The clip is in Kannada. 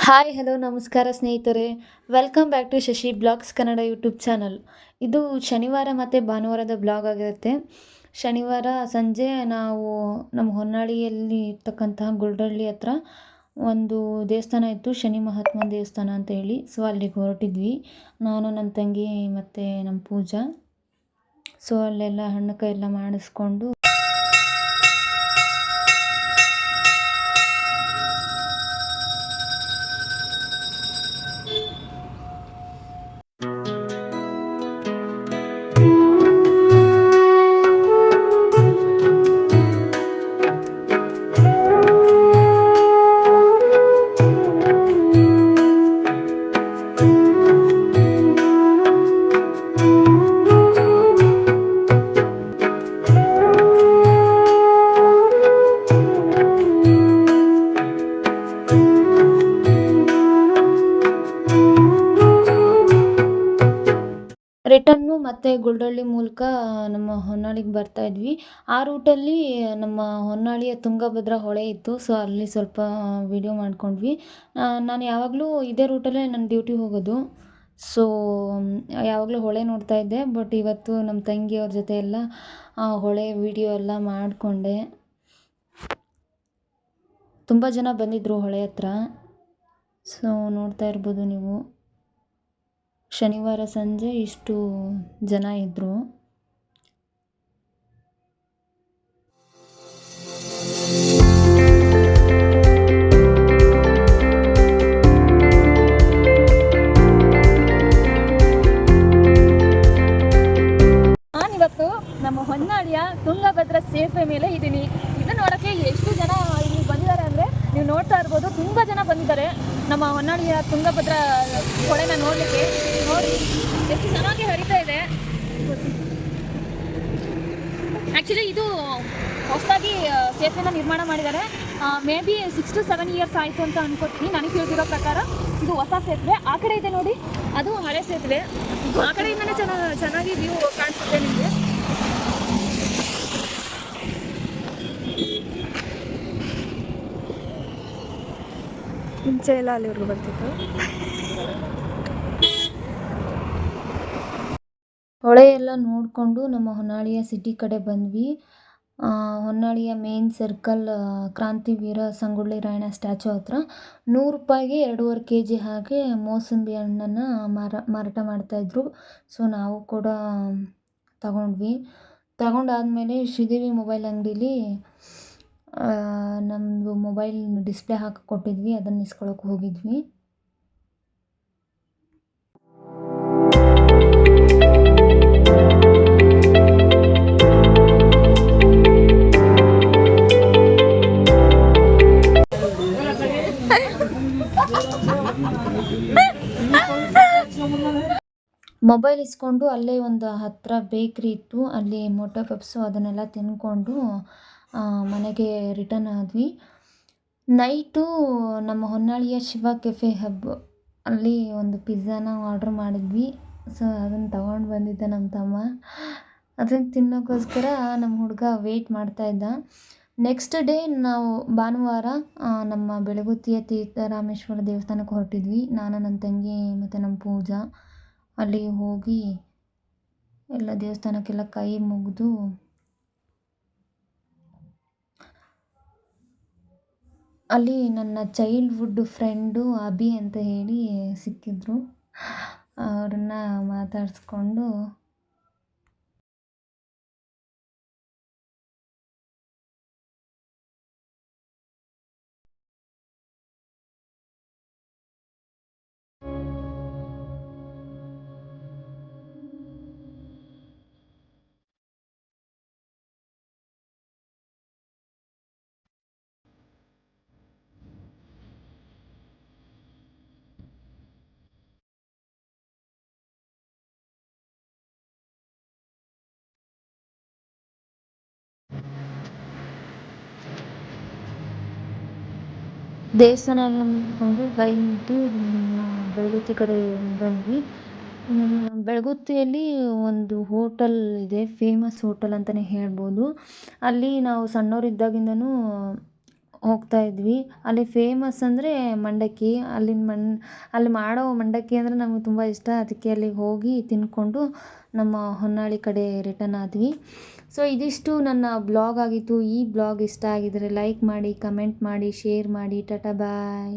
ಹಾಯ್ ಹಲೋ ನಮಸ್ಕಾರ ಸ್ನೇಹಿತರೆ. Welcome back to Shashi blogs Kannada YouTube channel. ಇದು ಶನಿವಾರ ಮತ್ತು ಭಾನುವಾರದ ಬ್ಲಾಗ್ ಆಗಿರುತ್ತೆ. ಶನಿವಾರ ಸಂಜೆ ನಾವು ನಮ್ಮ ಹೊನ್ನಾಳಿಯಲ್ಲಿ ಇರ್ತಕ್ಕಂತಹ ಗುಲ್ಡಳ್ಳಿ ಹತ್ರ ಒಂದು ದೇವಸ್ಥಾನ ಇತ್ತು, ಶನಿ ಮಹಾತ್ಮ ದೇವಸ್ಥಾನ ಅಂತ ಹೇಳಿ. ಸೊ ಅಲ್ಲಿಗೆ ಹೊರಟಿದ್ವಿ, ನಾನು ನನ್ನ ತಂಗಿ ಮತ್ತು ನಮ್ಮ ಪೂಜಾ. ಸೊ ಅಲ್ಲೆಲ್ಲ ಹಣ್ಣು ಕೈ ಎಲ್ಲ ಮಾಡಿಸ್ಕೊಂಡು ರಿಟರ್ನು ಮತ್ತು ಗುಲ್ಡಳ್ಳಿ ಮೂಲಕ ನಮ್ಮ ಹೊನ್ನಾಳಿಗೆ ಬರ್ತಾಯಿದ್ವಿ. ಆ ರೂಟಲ್ಲಿ ನಮ್ಮ ಹೊನ್ನಾಳಿಯ ತುಂಗಭದ್ರಾ ಹೊಳೆ ಇತ್ತು. ಸೊ ಅಲ್ಲಿ ಸ್ವಲ್ಪ ವೀಡಿಯೋ ಮಾಡ್ಕೊಂಡ್ವಿ. ನಾನು ಯಾವಾಗಲೂ ಇದೇ ರೂಟಲ್ಲೇ ನನ್ನ ಡ್ಯೂಟಿಗೆ ಹೋಗೋದು. ಸೊ ಯಾವಾಗಲೂ ಹೊಳೆ ನೋಡ್ತಾ ಇದ್ದೆ. ಬಟ್ ಇವತ್ತು ನಮ್ಮ ತಂಗಿಯವ್ರ ಜೊತೆ ಎಲ್ಲ ಹೊಳೆ ವೀಡಿಯೋ ಎಲ್ಲ ಮಾಡಿಕೊಂಡೆ. ತುಂಬ ಜನ ಬಂದಿದ್ದರು ಹೊಳೆ ಹತ್ರ. ಸೊ ನೋಡ್ತಾ ಇರ್ಬೋದು ನೀವು, ಶನಿವಾರ ಸಂಜೆ ಇಷ್ಟು ಜನ ಇದ್ದರು. ನಾನಿವತ್ತು ನಮ್ಮ ಹೊನ್ನಾಳಿಯ ತುಂಗಭದ್ರಾ ಸೇತುವೆ ಮೇಲೆ ಇದ್ದೀನಿ. ಇದು ನೋಡೋಕ್ಕೆ ಎಷ್ಟು ಜನ ಇಲ್ಲಿ ಬಂದಿದ್ದಾರೆ ಅಂದರೆ ನೀವು ನೋಡ್ತಾ ಇರ್ಬೋದು. ತುಂಬ ಜನ ಬಂದಿದ್ದಾರೆ ನಮ್ಮ ಹೊನ್ನಾಳಿಯ ತುಂಗಭದ್ರಾ ಹೊಳೆನ ನೋಡಲಿಕ್ಕೆ. ನೋಡಿ ಎಷ್ಟು ಚೆನ್ನಾಗಿ ಹರಿತಾ ಇದೆ. ಆ್ಯಕ್ಚುಲಿ ಇದು ಹೊಸದಾಗಿ ಸೇತುವೆನ ನಿರ್ಮಾಣ ಮಾಡಿದ್ದಾರೆ. ಮೇ ಬಿ 6 to 7 ಇಯರ್ಸ್ ಆಯಿತು ಅಂತ ಅನ್ಕೋತೀನಿ. ನನಗೆ ತಿಳಿದಿರೋ ಪ್ರಕಾರ ಇದು ಹೊಸ ಸೇತುವೆ. ಆ ಕಡೆ ಇದೆ ನೋಡಿ, ಅದು ಹಳೆ ಸೇತುವೆ. ಆ ಕಡೆಯಿಂದನೇ ಚೆನ್ನಾಗಿ ವ್ಯೂ ಕಾಣಿಸುತ್ತೆ ನಿಮಗೆ. ಮುಂಚೆ ಎಲ್ಲ ಅಲ್ಲಿವರೆಗೂ ಬರ್ತಿತ್ತು. ಹೊಳೆ ಎಲ್ಲ ನೋಡಿಕೊಂಡು ನಮ್ಮ ಹೊನ್ನಾಳಿಯ ಸಿಟಿ ಕಡೆ ಬಂದ್ವಿ. ಹೊನ್ನಾಳಿಯ ಮೇನ್ ಸರ್ಕಲ್ ಕ್ರಾಂತಿವೀರ ಸಂಗೊಳ್ಳಿ ರಾಯಣ್ಣ ಸ್ಟ್ಯಾಚು ಹತ್ರ 100 ರೂಪಾಯಿಗೆ 2.5 kg ಹಾಗೆ ಮೋಸಂಬಿ ಹಣ್ಣನ್ನು ಮಾರಾಟ ಮಾಡ್ತಾಯಿದ್ರು. ಸೊ ನಾವು ಕೂಡ ತಗೊಂಡ್ವಿ. ತಗೊಂಡಾದಮೇಲೆ ಶ್ರೀದೇವಿ ಮೊಬೈಲ್ ಅಂಗಡೀಲಿ ನಮ್ಮದು ಮೊಬೈಲ್ ಡಿಸ್ಪ್ಲೇ ಹಾಕಿ ಕೊಟ್ಟಿದ್ವಿ, ಅದನ್ನು ಇಸ್ಕೊಳಕ್ಕೆ ಹೋಗಿದ್ವಿ. ಮೊಬೈಲ್ ಇಸ್ಕೊಂಡು ಅಲ್ಲೇ ಒಂದು ಹತ್ತಿರ ಬೇಕ್ರಿ ಇತ್ತು, ಅಲ್ಲಿ ಮೊಟ್ಟೆ ಪಪ್ಸು ಅದನ್ನೆಲ್ಲ ತಿಂದ್ಕೊಂಡು ಮನೆಗೆ ರಿಟರ್ನ್ ಆದ್ವಿ. ನೈಟು ನಮ್ಮ ಹೊನ್ನಾಳಿಯ ಶಿವ ಕೆಫೆ ಹಬ್ ಅಲ್ಲಿ ಒಂದು ಪಿಜ್ಜಾನ ಆರ್ಡ್ರ್ ಮಾಡಿದ್ವಿ. ಸೊ ಅದನ್ನು ತಗೊಂಡು ಬಂದಿದ್ದ ನಮ್ಮ ತಮ್ಮ. ಅದನ್ನು ತಿನ್ನೋಕ್ಕೋಸ್ಕರ ನಮ್ಮ ಹುಡುಗ ವೆಯ್ಟ್ ಮಾಡ್ತಾಯಿದ್ದ. ನೆಕ್ಸ್ಟ್ ಡೇ ನಾವು ಭಾನುವಾರ ನಮ್ಮ ಬೆಳಗುತ್ತಿಯ ತೀರ್ಥರಾಮೇಶ್ವರ ದೇವಸ್ಥಾನಕ್ಕೆ ಹೊರಟಿದ್ವಿ. ನಾನು, ನನ್ನ ತಂಗಿ ಮತ್ತು ನಮ್ಮ ಪೂಜಾ ಅಲ್ಲಿಗೆ ಹೋಗಿ ಎಲ್ಲ ದೇವಸ್ಥಾನಕ್ಕೆಲ್ಲ ಕೈ ಮುಗಿದು ಅಲ್ಲಿ ನನ್ನ ಚೈಲ್ಡ್ಹುಡ್ ಫ್ರೆಂಡು ಅಭಿ ಅಂತ ಹೇಳಿ ಸಿಕ್ಕಿದ್ರು. ಅವ್ರನ್ನ ಮಾತಾಡಿಸ್ಕೊಂಡು ದೇವಸ್ಥಾನ ಎಲ್ಲ ಮುಗಿಸ್ಕೊಂಡು ಕೈ ಮುಗಿದು ಬೆಳಗುತ್ತಿ ಕಡೆ ಬಂದ್ವಿ. ಬೆಳಗುತ್ತಿಯಲ್ಲಿ ಒಂದು ಹೋಟೆಲ್ ಇದೆ, ಫೇಮಸ್ ಹೋಟೆಲ್ ಅಂತಲೇ ಹೇಳ್ಬೋದು. ಅಲ್ಲಿ ನಾವು ಸಣ್ಣವರಿದ್ದಾಗಿಂದನೂ ಹೋಗ್ತಾ ಇದ್ವಿ. ಅಲ್ಲಿ ಫೇಮಸ್ ಅಂದರೆ ಮಂಡಕ್ಕಿ. ಅಲ್ಲಿ ಮಾಡೋ ಮಂಡಕ್ಕಿ ಅಂದರೆ ನಮಗೆ ತುಂಬ ಇಷ್ಟ. ಅದಕ್ಕೆ ಅಲ್ಲಿಗೆ ಹೋಗಿ ತಿಂದ್ಕೊಂಡು ನಮ್ಮ ಹೊನ್ನಾಳಿ ಕಡೆ ರಿಟರ್ನ್ ಆದ್ವಿ. ಸೊ ಇದಿಷ್ಟು ನನ್ನ ಬ್ಲಾಗ್ ಆಗಿತ್ತು. ಈ ಬ್ಲಾಗ್ ಇಷ್ಟ ಆಗಿದರೆ ಲೈಕ್ ಮಾಡಿ, ಕಮೆಂಟ್ ಮಾಡಿ, ಶೇರ್ ಮಾಡಿ. ಟಾಟಾ ಬಾಯ್.